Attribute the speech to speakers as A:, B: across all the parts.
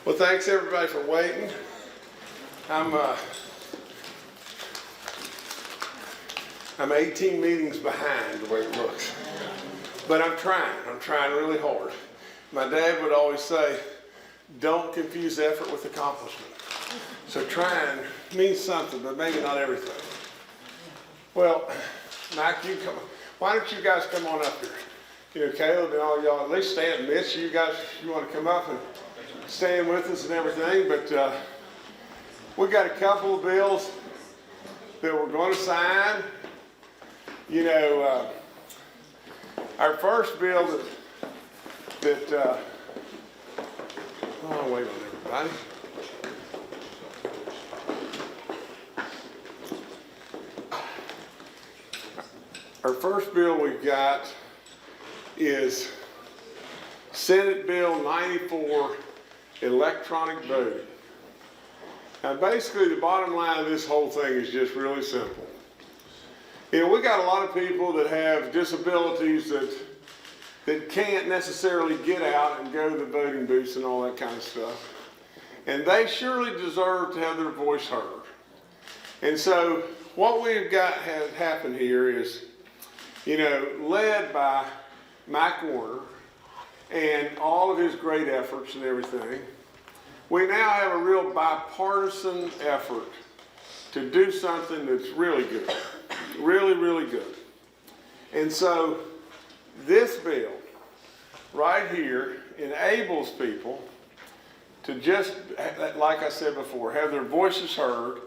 A: Well, thanks everybody for waiting. I'm 18 meetings behind the way it looks, but I'm trying really hard. My dad would always say, don't confuse effort with accomplishment. So trying means something, but maybe not everything. Well, Mike, you come. Why don't you guys come on up here? You know, Caleb and all y'all, at least stand. Mitch, you guys, you want to come up and stand with us and everything, but we got a couple of bills that we're going to sign. You know, our first bill that oh, wait on everybody. Our first bill we've got is Senate Bill 94, electronic voting. Now basically the bottom line of this whole thing is just really simple. You know, we got a lot of people that have disabilities that can't necessarily get out and go to the voting booths and all that kind of stuff. And they surely deserve to have their voice heard. And so what we've got has happened here is, you know, led by Mike Warner and all of his great efforts and everything, we now have a real bipartisan effort to do something that's really good, really, really good. And so this bill right here enables people to just, like I said before, have their voices heard.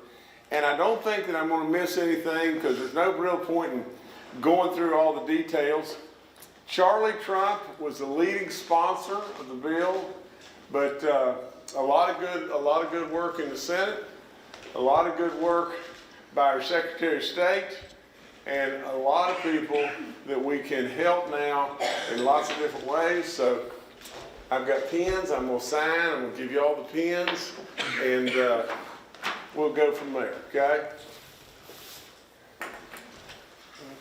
A: And I don't think that I'm going to miss anything because there's no real point in going through all the details. Charlie Trump was the leading sponsor of the bill, but a lot of good work in the Senate, a lot of good work by our Secretary of State, and a lot of people that we can help now in lots of different ways. So I've got pens, I'm going to sign, I'm going to give you all the pens, and we'll go from there, okay?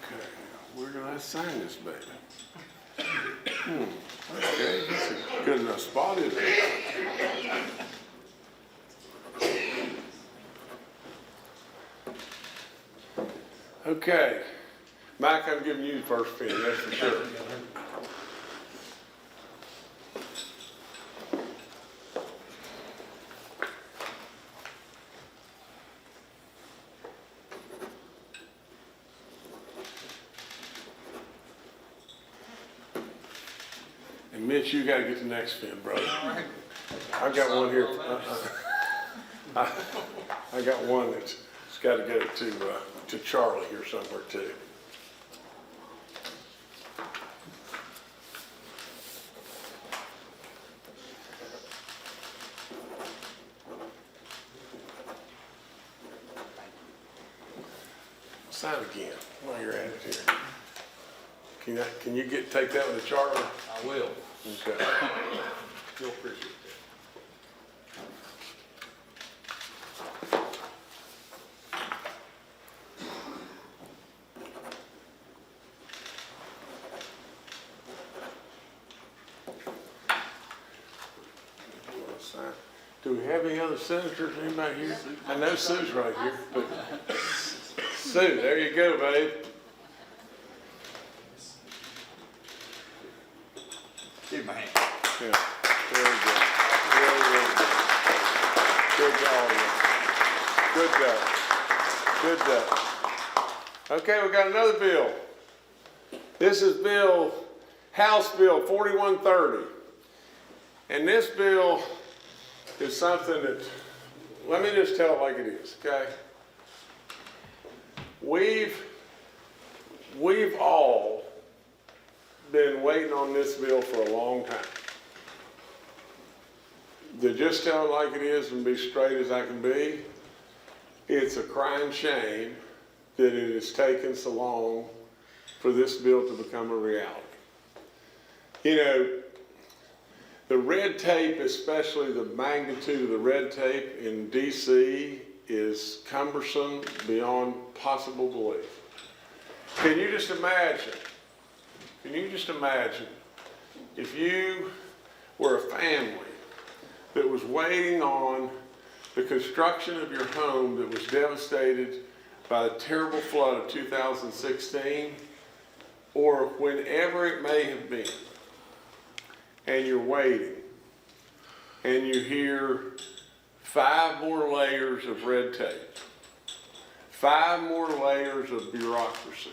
A: Okay, we're going to sign this baby. Okay, that's a good enough spot, isn't it? Okay, Mike, I'm giving you the first pen, that's for sure. And Mitch, you got to get the next pen, brother. I've got one here. I got one that's got to go to Charlie here somewhere too. Sign again while you're at it here. Can you take that one to Charlie?
B: I will.
A: Okay. You'll appreciate that. Do we have any other senators? Anybody here? I know Sue's right here, but Sue, there you go, babe.
B: Give me a hand.
A: Yeah, very good. Really, really good. Good job. Good job. Okay, we got another bill. This is House Bill 4130. And this bill is something that, let me just tell it like it is, okay? We've all been waiting on this bill for a long time. To just tell it like it is and be straight as I can be, it's a crying shame that it has taken so long for this bill to become a reality. You know, the red tape, especially the magnitude of the red tape in DC, is cumbersome beyond possible belief. Can you just imagine if you were a family that was was waiting on the construction of your home that was devastated by the terrible flood of 2016, or whenever it may have been, and you're waiting, and you hear 5 more layers of red tape, 5 more layers of bureaucracy,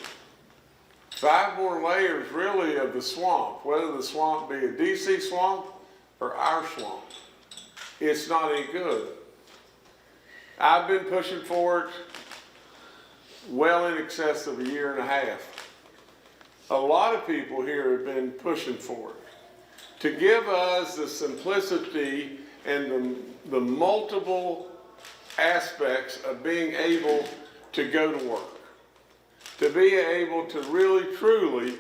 A: 5 more layers really of the swamp, whether the swamp be a DC swamp or our swamp. It's not any good. I've been pushing for it well in excess of a year and a half. A lot of people here have been pushing for it to give us the simplicity and the multiple aspects of being able to go to work, to be able to really truly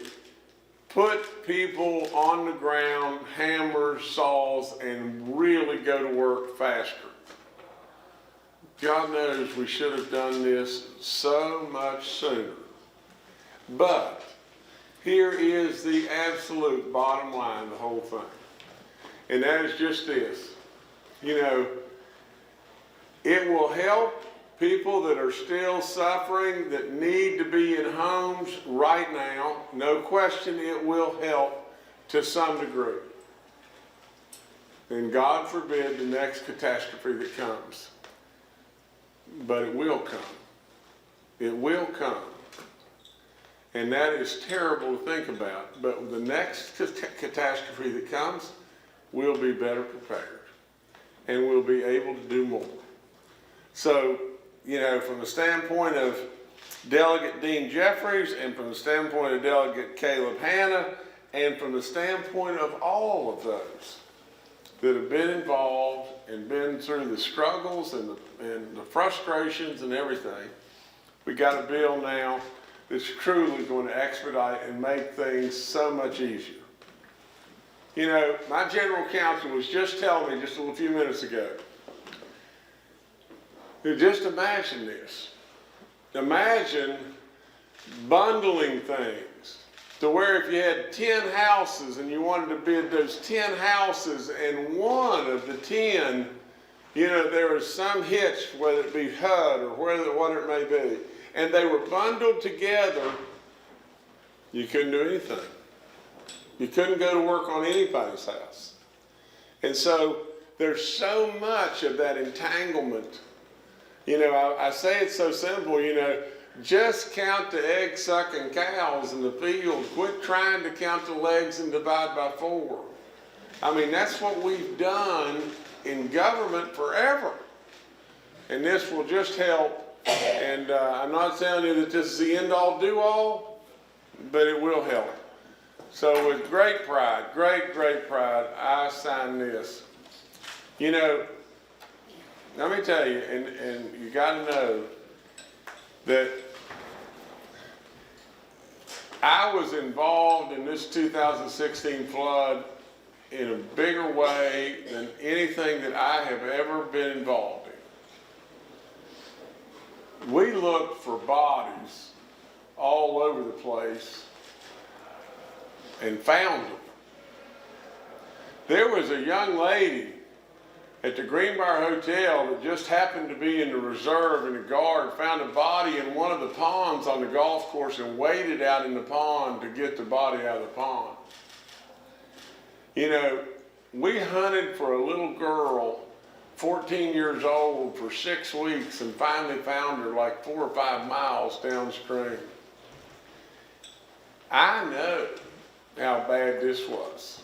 A: put people on the ground, hammers, saws, and really go to work faster. God knows we should have done this so much sooner. But here is the absolute bottom line of the whole thing. And that is just this. You know, it will help people that are still suffering, that need to be in homes right now. No question it will help to some degree. And God forbid the next catastrophe that comes. But it will come. It will come. And that is terrible to think about. But the next catastrophe that comes, we'll be better prepared. And we'll be able to do more. So, you know, from the standpoint of Delegate Dean Jeffries, and from the standpoint of Delegate Caleb Hanna, and from the standpoint of all of those that have been involved and been through the struggles and the frustrations and everything, we got a bill now that's truly going to expedite and make things so much easier. You know, my general counsel was just telling me just a few minutes ago, just imagine this. Imagine bundling things to where if you had 10 houses and you wanted to bid those 10 houses, and one of the 10, you know, there was some hitch, whether it be HUD or whatever it may be, and they were bundled together, you couldn't do anything. You couldn't go to work on anybody's house. And so there's so much of that entanglement. You know, I say it's so simple, you know, just count the egg-sucking cows in the field. Quit trying to count the legs and divide by 4. I mean, that's what we've done in government forever. And this will just help. And I'm not telling you that this is the end-all, do-all, but it will help. So with great pride, great pride, I sign this. You know, let me tell you, and you got to know that I was involved in this 2016 flood in a bigger way than anything that I have ever been involved in. We looked for bodies all over the place and found them. There was a young lady at the Greenbrier Hotel that just happened to be in the reserve, and the guard found a body in one of the ponds on the golf course and waded out in the pond to get the body out of the pond. You know, we hunted for a little girl, 14 years old, for 6 weeks and finally found her like 4 or 5 miles downstream. I know how bad this was,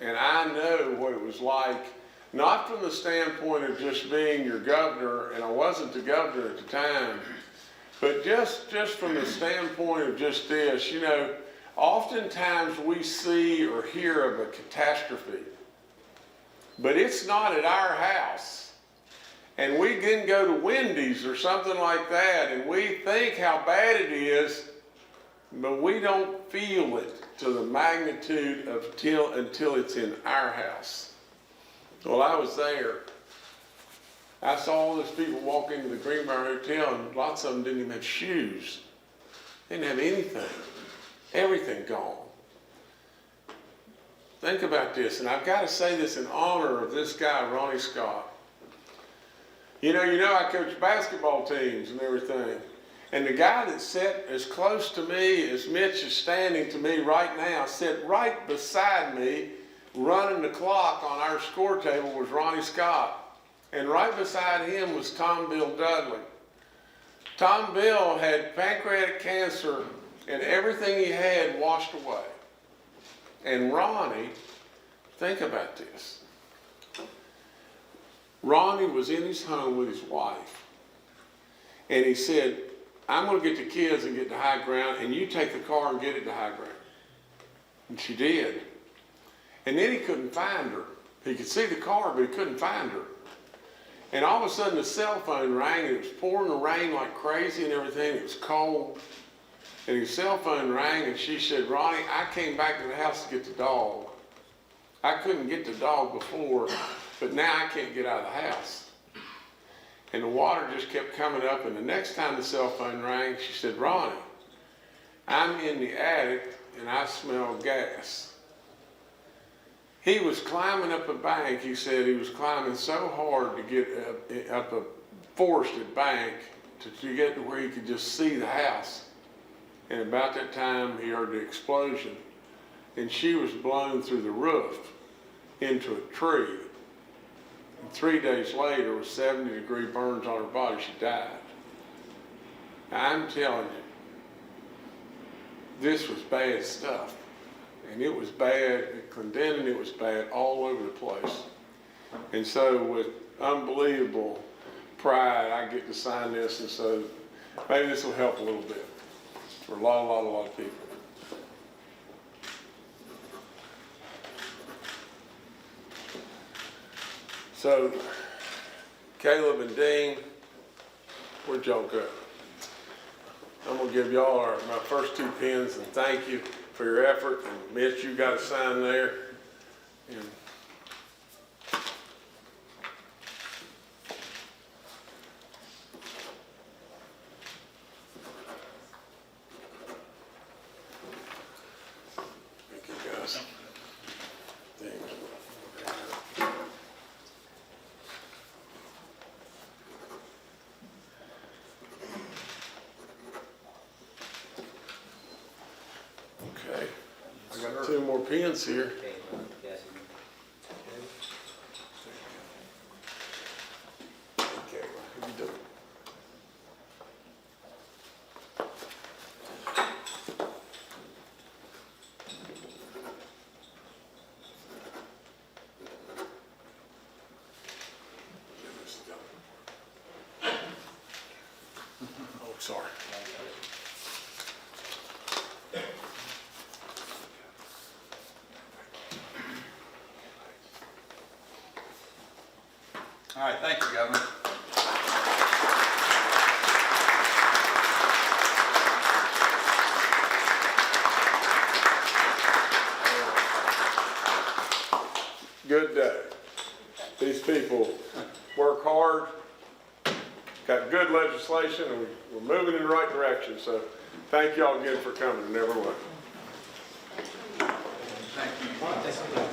A: and I know what it was like. Not from the standpoint of just being your governor, and I wasn't the governor at the time, but just from the standpoint of just this, you know, oftentimes we see or hear of a catastrophe, but it's not at our house. And we can go to Wendy's or something like that, and we think how bad it is, but we don't feel it to the magnitude of until it's in our house. Well, I was there. I saw all those people walk into the Greenbrier Hotel, and lots of them didn't even have shoes. They didn't have anything. Everything gone. think about this, and I've got to say this in honor of this guy, Ronnie Scott. You know, I coach basketball teams and everything. And the guy that sat as close to me as Mitch is standing to me right now, sat right beside me, running the clock on our score table was Ronnie Scott. And right beside him was Tom Bill Dudley. Tom Bill had pancreatic cancer and everything he had washed away. And Ronnie, think about this. Ronnie was in his home with his wife. And he said, I'm going to get the kids and get to high ground, and you take the car and get it to high ground. And she did. And then he couldn't find her. He could see the car, but he couldn't find her. And all of a sudden the cell phone rang, and it was pouring the rain like crazy and everything. It was cold. And his cell phone rang, and she said, Ronnie, I came back to the house to get the dog. I couldn't get the dog before, but now I can't get out of the house. And the water just kept coming up, and the next time the cell phone rang, she said, Ronnie, I'm in the attic and I smell gas. He was climbing up a bank. He said he was climbing so hard to get up a forested bank to get to where he could just see the house. And about that time, he heard the explosion, and she was blown through the roof into a tree. And 3 days later, with 70-degree burns on her body, she died. Now, I'm telling you, this was bad stuff. And it was bad at Clendenin, it was bad all over the place. And so with unbelievable pride, I get to sign this, and so maybe this will help a little bit for a lot of people. So, Caleb and Dean, where'd y'all go? I'm gonna give y'all my first 2 pens and thank you for your effort. And Mitch, you got a sign there. And thank you guys. Thank you. Okay, I got 2 more pens here. Okay, how you doing? Oh, sorry.
B: All right, thank you, Governor.
A: Good day. These people work hard, got good legislation, and we're moving in the right direction. So thank y'all again for coming and everyone.
B: Thank you.